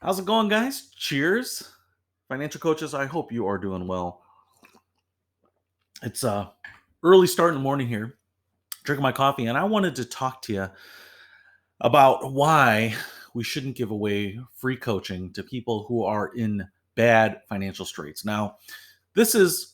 How's it going, guys? Cheers. Financial coaches, I hope you are doing well. It's early start in the morning here, drinking my coffee, and I wanted to talk to you about why we shouldn't give away free coaching to people who are in bad financial straits. Now, this is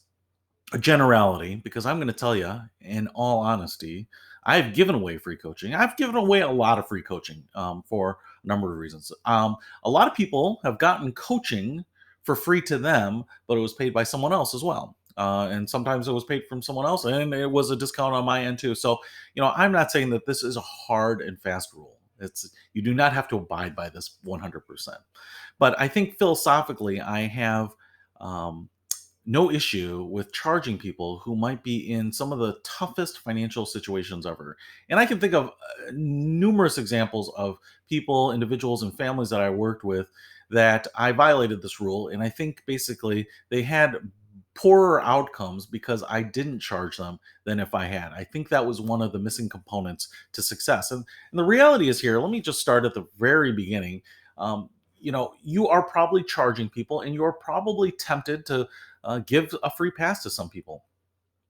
a generality because I'm going to tell you, in all honesty, I've given away free coaching. I've given away a lot of free coaching for a number of reasons. A lot of people have gotten coaching for free to them, but it was paid by someone else as well. And sometimes it was paid from someone else, and it was a discount on my end too. So, I'm not saying that this is a hard and fast rule. You do not have to abide by this 100%. But I think philosophically, I have um, no issue with charging people who might be in some of the toughest financial situations ever. And I can think of numerous examples of people, individuals, and families that I worked with that I violated this rule. And I think basically they had poorer outcomes because I didn't charge them than if I had. I think that was one of the missing components to success. And the reality is here, let me just start at the very beginning. You are probably charging people and you're probably tempted to give a free pass to some people.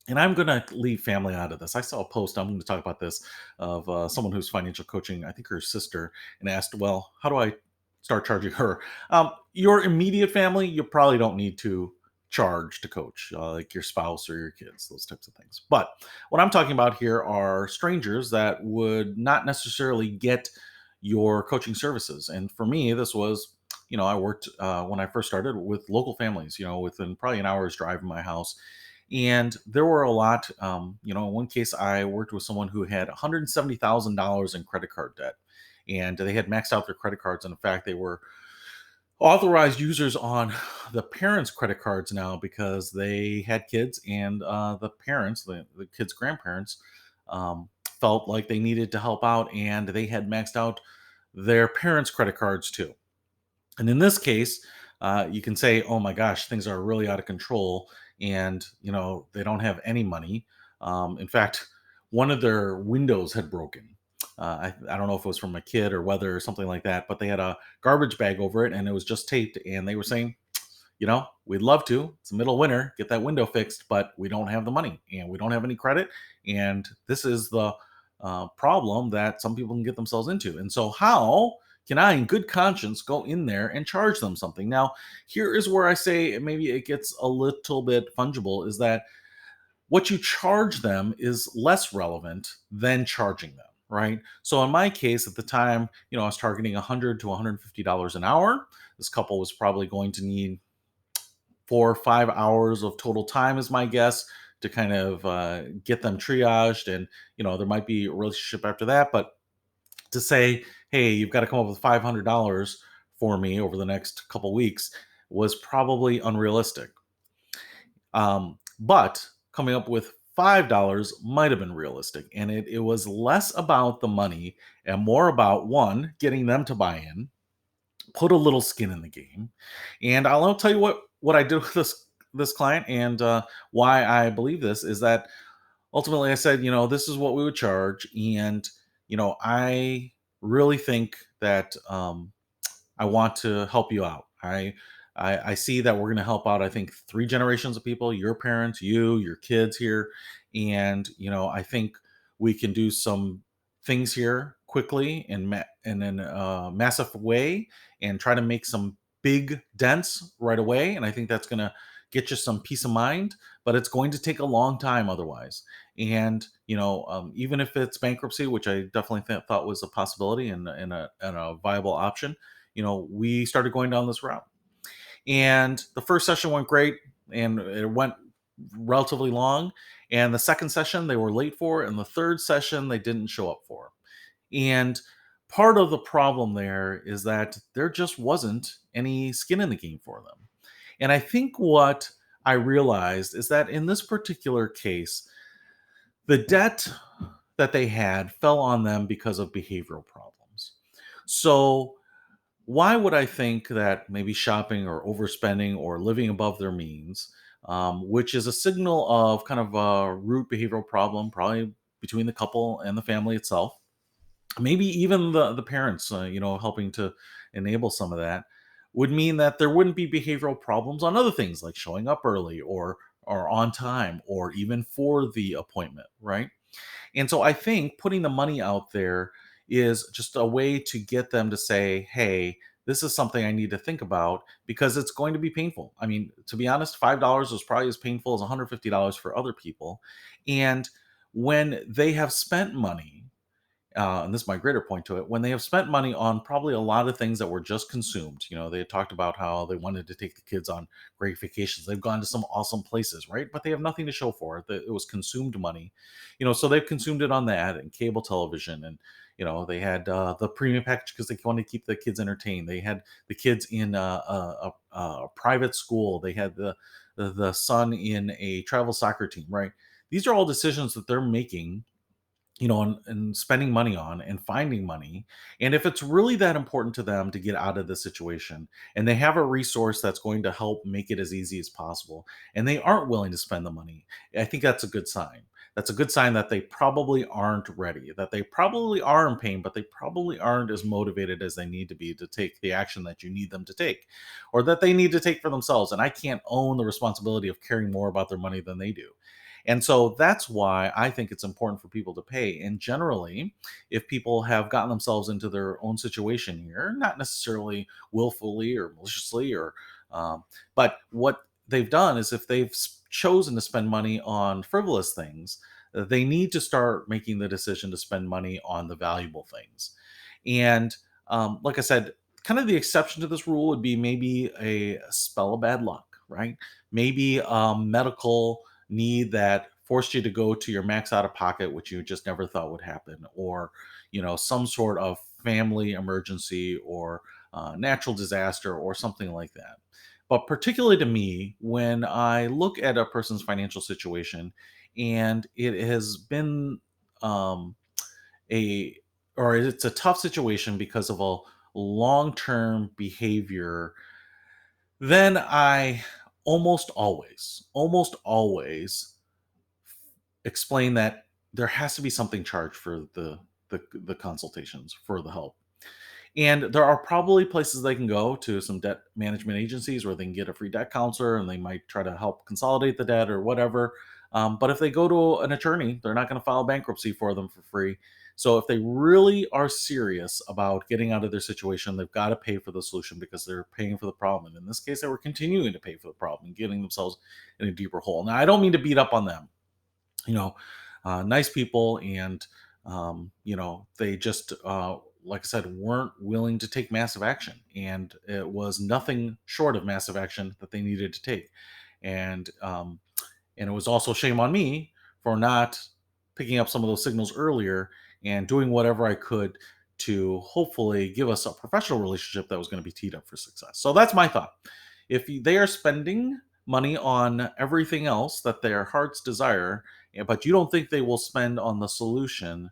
And I'm going to leave family out of this. I saw a post, I'm going to talk about this, of someone who's financial coaching, I think her sister, and asked, well, how do I start charging her? Your immediate family, you probably don't need to charge to coach, like your spouse or your kids, those types of things. But what I'm talking about here are strangers that would not necessarily get your coaching services. And for me, this was, I worked when I first started with local families, within probably an hour's drive from my house. And there were a lot, in one case, I worked with someone who had $170,000 in credit card debt. And they had maxed out their credit cards. And in fact, they were authorized users on the parents' credit cards now because they had kids, and the parents, the kids' grandparents, felt like they needed to help out, and they had maxed out their parents' credit cards too. And in this case, you can say, "Oh my gosh, things are really out of control," and they don't have any money. In fact, one of their windows had broken. I don't know if it was from a kid or weather or something like that, but they had a garbage bag over it, and it was just taped. And they were saying, we'd love to. It's the middle of winter, get that window fixed, but we don't have the money, and we don't have any credit. And this is the problem that some people can get themselves into. And so, how can I, in good conscience, go in there and charge them something? Now, here is where I say maybe it gets a little bit fungible, is that what you charge them is less relevant than charging them, right? So in my case, at the time, I was targeting $100 to $150 an hour. This couple was probably going to need 4 or 5 hours of total time, is my guess, to kind of get them triaged. And there might be a relationship after that, but to say, hey, you've got to come up with $500 for me over the next couple weeks was probably unrealistic. But coming up with $5 might have been realistic. And it was less about the money and more about, one, getting them to buy in, put a little skin in the game. And I'll tell you what I did with this client, and why I believe this is that ultimately I said, this is what we would charge. And, I really think that I want to help you out. I see that we're going to help out, I think, three generations of people: your parents, you, your kids here. And, I think we can do some things here quickly and in a massive way, and try to make some big dents right away. And I think that's going to get you some peace of mind, but it's going to take a long time otherwise. And, even if it's bankruptcy, which I definitely thought was a possibility and a viable option, we started going down this route. And the first session went great, and it went relatively long. And the second session they were late for, and the third session they didn't show up for. And part of the problem there is that there just wasn't any skin in the game for them. And I think what I realized is that in this particular case, the debt that they had fell on them because of behavioral problems. So, why would I think that maybe shopping or overspending or living above their means, which is a signal of kind of a root behavioral problem, probably between the couple and the family itself, maybe even the parents, helping to enable some of that. would mean that there wouldn't be behavioral problems on other things like showing up early or on time or even for the appointment, right? And so I think putting the money out there is just a way to get them to say, hey, this is something I need to think about because it's going to be painful. I mean, to be honest, $5 is probably as painful as $150 for other people. And when they have spent money, and this is my greater point to it, when they have spent money on probably a lot of things that were just consumed. They had talked about how they wanted to take the kids on great vacations. They've gone to some awesome places, right? But they have nothing to show for it. It was consumed money, so they've consumed it on that and cable television. And, they had the premium package because they wanted to keep the kids entertained. They had the kids in a private school. They had the son in a travel soccer team, right? These are all decisions that they're making, and spending money on and finding money. And if it's really that important to them to get out of the situation and they have a resource that's going to help make it as easy as possible, and they aren't willing to spend the money, I think that's a good sign. That's a good sign that they probably aren't ready, that they probably are in pain, but they probably aren't as motivated as they need to be to take the action that you need them to take or that they need to take for themselves. And I can't own the responsibility of caring more about their money than they do. And so that's why I think it's important for people to pay. And generally, if people have gotten themselves into their own situation here, not necessarily willfully or maliciously, but what they've done is if they've chosen to spend money on frivolous things, they need to start making the decision to spend money on the valuable things. And like I said, kind of the exception to this rule would be maybe a spell of bad luck, right? Maybe a medical need that forced you to go to your max out of pocket, which you just never thought would happen, or some sort of family emergency or natural disaster or something like that. But particularly to me, when I look at a person's financial situation and it has been um, a or it's a tough situation because of a long-term behavior, then I almost always explain that there has to be something charged for the consultations for the help. And there are probably places they can go to, some debt management agencies where they can get a free debt counselor and they might try to help consolidate the debt or whatever. But if they go to an attorney, they're not going to file bankruptcy for them for free. So if they really are serious about getting out of their situation, they've got to pay for the solution because they're paying for the problem. And in this case, they were continuing to pay for the problem and getting themselves in a deeper hole. Now, I don't mean to beat up on them, you know, nice people, and they just like I said, weren't willing to take massive action, and it was nothing short of massive action that they needed to take. And um, and it was also shame on me for not picking up some of those signals earlier and doing whatever I could to hopefully give us a professional relationship that was going to be teed up for success. So that's my thought. If they are spending money on everything else that their hearts desire, but you don't think they will spend on the solution,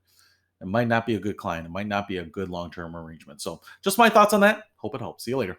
it might not be a good client. It might not be a good long term arrangement. So, just my thoughts on that. Hope it helps. See you later.